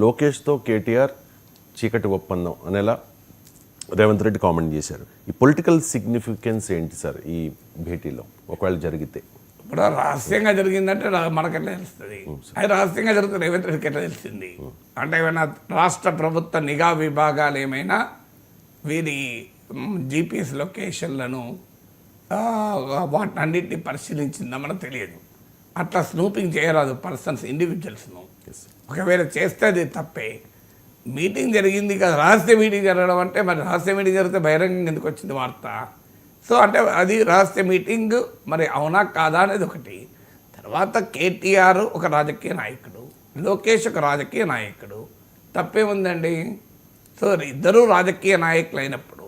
లోకేష్తో కేటీఆర్ చీకటి ఒప్పందం అనేలా రేవంత్ రెడ్డి కామెంట్ చేశారు. ఈ పొలిటికల్ సిగ్నిఫికెన్స్ ఏంటి సార్ ఈ భేటీలో ఒకవేళ జరిగితే? ఇప్పుడు రహస్యంగా జరిగిందంటే మనకెట్లా తెలుస్తుంది? అది రహస్యంగా జరుగుతుంది, రేవంత్ రెడ్డికి ఎట్లా తెలిసింది అంటే ఏమైనా రాష్ట్ర ప్రభుత్వ నిఘా విభాగాలు ఏమైనా వీరి జీపీఎస్ లొకేషన్లను వాటినన్నింటినీ పరిశీలించిందా మనకు తెలియదు. అట్లా స్నూపింగ్ చేయరాదు పర్సన్స్, ఇండివిజువల్స్ను. ఒకవేళ చేస్తే అది తప్పే. మీటింగ్ జరిగింది కదా, రహస్య మీటింగ్ జరగడం అంటే మరి రహస్య మీటింగ్ జరిగితే బహిరంగంగా ఎందుకు వచ్చింది వార్త? సో అంటే అది రహస్య మీటింగ్ మరి అవునా కాదా అనేది ఒకటి. తర్వాత కేటీఆర్ ఒక రాజకీయ నాయకుడు, లోకేష్ ఒక రాజకీయ నాయకుడు, తప్పేముందండి? సో ఇద్దరూ రాజకీయ నాయకులు అయినప్పుడు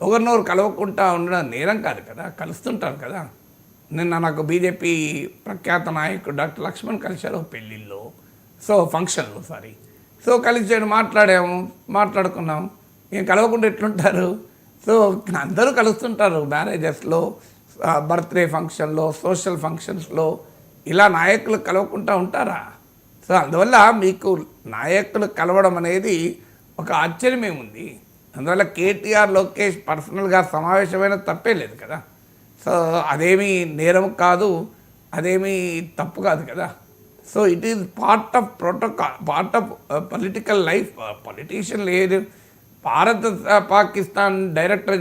ఒకరినొకరు కలవకుండా ఉండడం నేరం కాదు కదా, కలుస్తుంటారు కదా. నిన్న నాకు బీజేపీ ప్రఖ్యాత నాయకుడు డాక్టర్ లక్ష్మణ్ కలిశారు పెళ్ళిళ్ళు, సో ఫంక్షన్లు సో కలిసాడు, మాట్లాడుకున్నాం. ఏం కలవకుండా ఎట్లుంటారు? సో అందరూ కలుస్తుంటారు మ్యారేజెస్లో, బర్త్డే ఫంక్షన్లో, సోషల్ ఫంక్షన్స్లో. ఇలా నాయకులు కలవకుండా ఉంటారా? సో అందువల్ల మీకు నాయకులు కలవడం అనేది ఒక ఆశ్చర్యమేముంది. అందువల్ల కేటీఆర్ లోకేష్ పర్సనల్గా సమావేశమైన తప్పే లేదు కదా. సో అదేమీ నేరం కాదు, అదేమీ తప్పు కాదు కదా. So it is part of protocol, part of political life. Politician లేదు, భారత్ పాకిస్తాన్ డైరెక్టర్